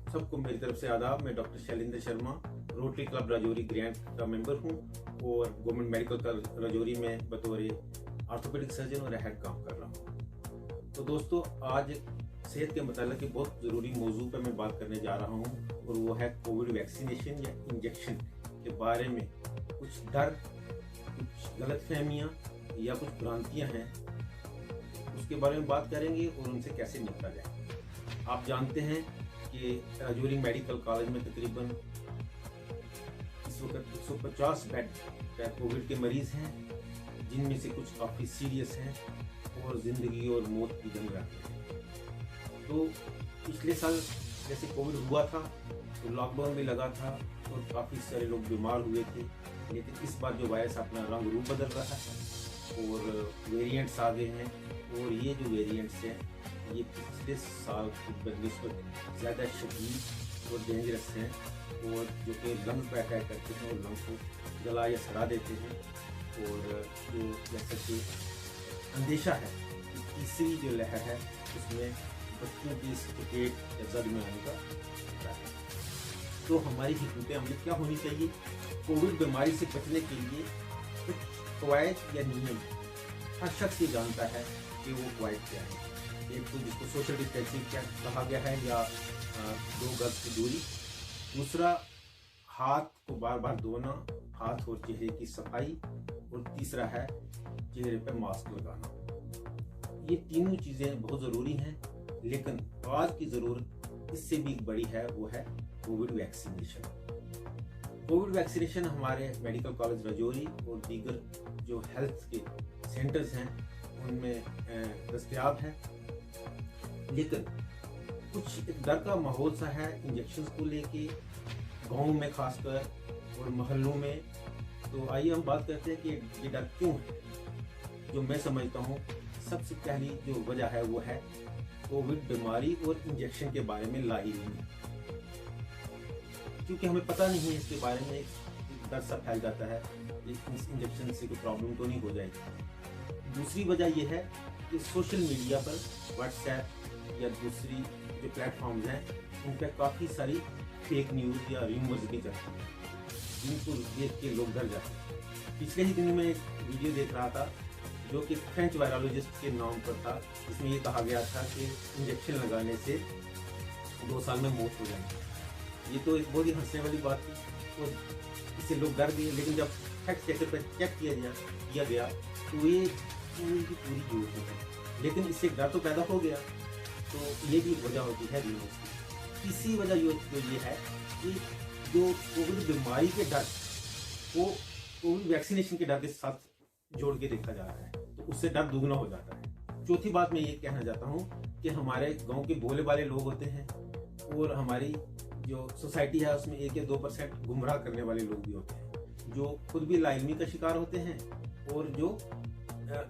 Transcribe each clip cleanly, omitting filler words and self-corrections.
सबको मेरी तरफ से आदाब। मैं doctor Shailendra Sharma, rotary club Rajouri grand का मेंबर हूं और गवर्नमेंट मेडिकल का राजौरी में बतौर ऑर्थोपेडिक सर्जन और हेड काम कर रहा हूं। तो दोस्तों, आज सेहत के मतलब एक बहुत ज़रूरी मौजू पर मैं बात करने जा रहा हूं और वो है कोविड वैक्सीनेशन या इंजेक्शन के बारे में कुछ डर, कुछ गलतफहमियां या कुछ भ्रांतियां हैं, उसके बारे में बात करेंगे और उनसे कैसे निपटा जाए। आप जानते हैं कि राजौरी मेडिकल कॉलेज में तकरीबन इस वक्त 150 बेड कोविड के मरीज हैं, जिनमें से कुछ काफ़ी सीरियस हैं और ज़िंदगी और मौत की जंग रहते हैं। तो पिछले साल जैसे कोविड हुआ था तो लॉकडाउन भी लगा था और काफ़ी सारे लोग बीमार हुए थे, लेकिन इस बार जो वायरस अपना रंग रूप बदल रहा है और वेरिएंट्स आ गए हैं और ये जो वेरिएंट्स हैं ये पिछले साल की बनस्पत ज़्यादा शदीद और डेंजरस हैं और जो कि लंग पर अटैक करते हैं और लंग को जला या सड़ा देते हैं। और जो जैसा कि अंदेशा है कि तीसरी जो लहर है उसमें बच्चों की पेट या जद में आने का खतरा है। तो हमारी हिकमत अमली क्या होनी चाहिए? कोविड बीमारी से बचने के लिए कुछ कवायद या नियम हर शख्स ये जानता है कि वो कवायद क्या है। एक तो जिसको सोशल डिस्टेंसिंग क्या कहा गया है या 2 गज की दूरी, दूसरा हाथ को बार बार धोना, हाथ और चेहरे की सफाई, और तीसरा है चेहरे पर मास्क लगाना। ये तीनों चीज़ें बहुत ज़रूरी हैं, लेकिन आज की ज़रूरत इससे भी बड़ी है, वो है कोविड वैक्सीनेशन। कोविड वैक्सीनेशन हमारे मेडिकल कॉलेज राजौरी और दीगर जो हेल्थ के सेंटर्स हैं उनमें दस्तयाब है, लेकिन कुछ एक डर का माहौल सा है इंजेक्शन को लेके, गाँव में खासकर और मोहल्लों में। तो आइए हम बात करते हैं कि ये डर क्यों है। जो मैं समझता हूँ सबसे पहली जो वजह है वो है कोविड बीमारी और इंजेक्शन के बारे में लाइलमी, क्योंकि हमें पता नहीं है इसके बारे में। एक डर सा फैल जाता है इस इंजेक्शन से कोई प्रॉब्लम तो नहीं हो जाएगी। दूसरी वजह यह है कि सोशल मीडिया पर व्हाट्सएप या दूसरी जो प्लेटफॉर्म्स हैं उन पर काफ़ी सारी फेक न्यूज़ या र्यूमर्स भी चलती हैं, जिनको देख के लोग डर जाते हैं। पिछले ही दिनों में एक वीडियो देख रहा था जो कि फ्रेंच वायरोलॉजिस्ट के नाम पर था, जिसमें ये कहा गया था कि इंजेक्शन लगाने से 2 साल में मौत हो जाएगी। ये तो एक बहुत ही हंसने वाली बात थी और इससे लोग डर गए, लेकिन जब फैक्ट चेकर पर चेक किया गया तो ये पूरी झूठ है। लेकिन इससे डर तो पैदा हो गया, तो ये भी वजह होती है न्यूज़ की। तीसरी वजह ये है कि जो कोविड बीमारी के डर को कोविड वैक्सीनेशन के डर के साथ जोड़ के देखा जा रहा है, तो उससे डर दुगना हो जाता है। चौथी बात मैं ये कहना चाहता हूँ कि हमारे गांव के भोले वाले लोग होते हैं और हमारी जो सोसाइटी है उसमें 1 या 2% गुमराह करने वाले लोग भी होते हैं, जो खुद भी लाइलमी का शिकार होते हैं और जो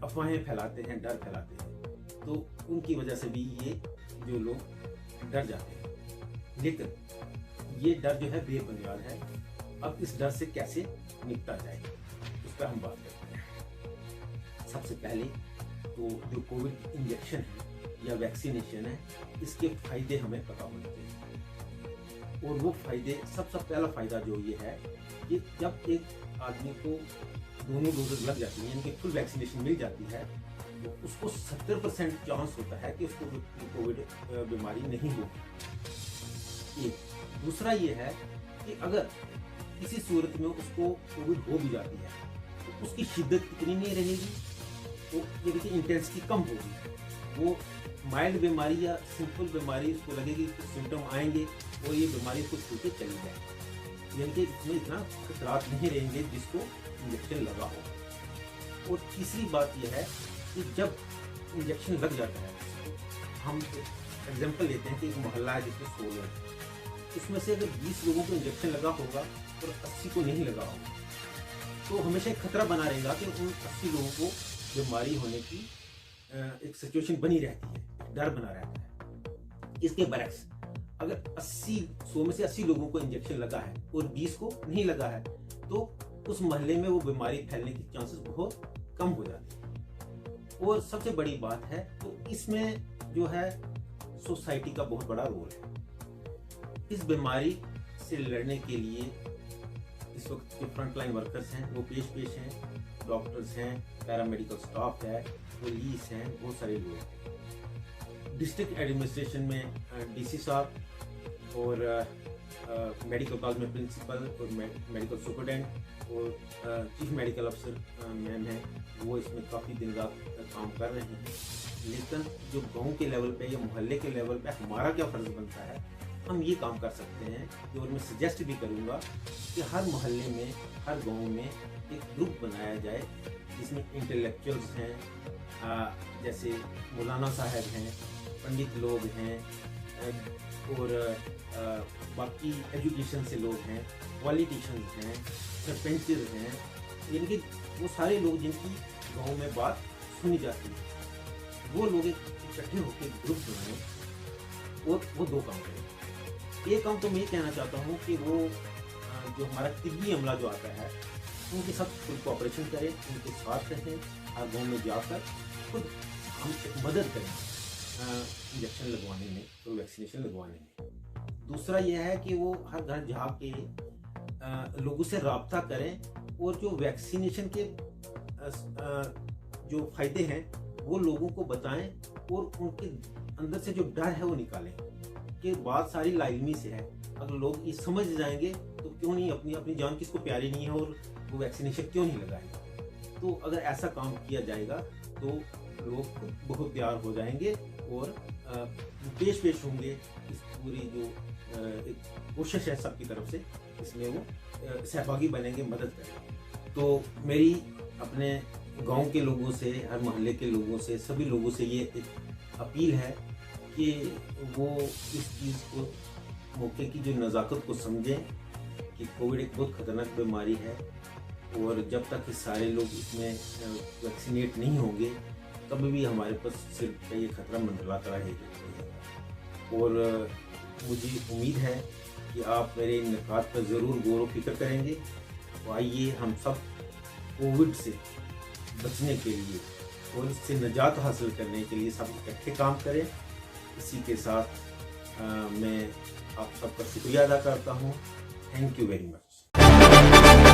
अफवाहें फैलाते हैं, डर फैलाते हैं। तो उनकी वजह से भी ये जो लोग डर जाते हैं, लेकिन ये डर जो है बेबुनियाद है। अब इस डर से कैसे निपटा जाए उस पर हम बात करते हैं। सबसे पहले तो जो कोविड इंजेक्शन है या वैक्सीनेशन है, इसके फायदे हमें पता होने चाहिए। और वो फायदे, सबसे पहला फायदा जो ये है कि जब एक आदमी को दोनों डोजेज लग जाती हैं, यानी कि फुल वैक्सीनेशन मिल जाती है, तो उसको 70% चांस होता है कि उसको कोविड बीमारी नहीं होगी। एक दूसरा ये है कि अगर किसी सूरत में उसको कोविड हो भी जाती है तो उसकी शिद्दत इतनी नहीं रहेगी, तो यानी कि इंटेंसिटी कम होगी। वो माइल्ड बीमारी या सिंपल बीमारी उसको लगेगी, तो सिम्टम आएंगे और ये बीमारी उसको छू के चली जाएगी, यानी कि इसमें इतना खतरात नहीं रहेंगे जिसको इंजेक्शन लगा हो। और तीसरी बात यह है कि जब इंजेक्शन लग जाता है, हम एग्जांपल लेते हैं कि एक मोहल्ला है जिसमें 100 लोग हैं, उसमें से अगर 20 लोगों को इंजेक्शन लगा होगा और 80 को नहीं लगा होगा, तो हमेशा एक खतरा बना रहेगा कि उन 80 लोगों को बीमारी होने की एक सिचुएशन बनी रहती है, डर बना रहता है। इसके बरक्स अगर 100 में से 80 लोगों को इंजेक्शन लगा है और 20 को नहीं लगा है, तो उस मोहल्ले में वो बीमारी फैलने की चांसेस बहुत कम हो जाते हैं। और सबसे बड़ी बात है तो इसमें जो है सोसाइटी का बहुत बड़ा रोल है। इस बीमारी से लड़ने के लिए इस वक्त जो फ्रंटलाइन वर्कर्स हैं वो पेश हैं, डॉक्टर्स हैं, पैरामेडिकल स्टाफ है, पुलिस हैं, बहुत सारे लोग हैं। डिस्ट्रिक्ट एडमिनिस्ट्रेशन में डीसी साहब और मेडिकल कॉलेज में प्रिंसिपल और मेडिकल सुपरडेंट और चीफ मेडिकल अफसर मैम हैं, वो इसमें काफ़ी दिन रात काम कर रहे हैं। लेकिन जो गांव के लेवल पे या मोहल्ले के लेवल पे हमारा क्या फ़र्ज़ बनता है, हम ये काम कर सकते हैं कि, और मैं सजेस्ट भी करूँगा कि हर मोहल्ले में, हर गांव में एक ग्रुप बनाया जाए जिसमें इंटेलेक्चुअल्स हैं, जैसे मौलाना साहब हैं, पंडित लोग हैं और बाकी एजुकेशन से लोग हैं, पॉलिटिशियंस हैं, सरपंचेज हैं, यानी कि वो सारे लोग जिनकी गांव में बात सुनी जाती है, वो लोग इकट्ठे होकर ग्रुप बनाएं और वो दो काम करें। एक काम तो मैं ये कहना चाहता हूँ कि वो जो हमारा तिब्बी अमला जो आता है उनके साथ फुल कोऑपरेशन करें, उनके साथ रहें, हर गाँव में जाकर खुद हम मदद करें इंजेक्शन लगवाने में और वैक्सीनेशन लगवाने में। दूसरा यह है कि वो हर घर जाके लोगों से रब्ता करें और जो वैक्सीनेशन के जो फायदे हैं वो लोगों को बताएं और उनके अंदर से जो डर है वो निकालें कि बात सारी लाइलमी से है। अगर लोग ये समझ जाएंगे तो क्यों नहीं, अपनी अपनी जान किसको प्यारी नहीं है और वो वैक्सीनेशन क्यों नहीं लगाएंगे। तो अगर ऐसा काम किया जाएगा तो लोग बहुत तैयार हो जाएंगे और पेश होंगे। इस पूरी जो कोशिश है सबकी तरफ से, इसमें वो सहभागी बनेंगे, मदद करेंगे। तो मेरी अपने गांव के लोगों से, हर मोहल्ले के लोगों से, सभी लोगों से ये एक अपील है कि वो इस चीज़ को, मौके की जो नज़ाकत को समझें कि कोविड एक बहुत ख़तरनाक बीमारी है और जब तक सारे लोग इसमें वैक्सीनेट नहीं होंगे तब भी हमारे पास सिर पे ये खतरा मंडराता रहेगा। और मुझे उम्मीद है कि आप मेरे इन निकात पर ज़रूर गौर व फिक्र करेंगे। तो आइए हम सब कोविड से बचने के लिए और इससे निजात हासिल करने के लिए सब इकट्ठे काम करें। इसी के साथ मैं आप सबका शुक्रिया अदा करता हूँ। Thank you very much.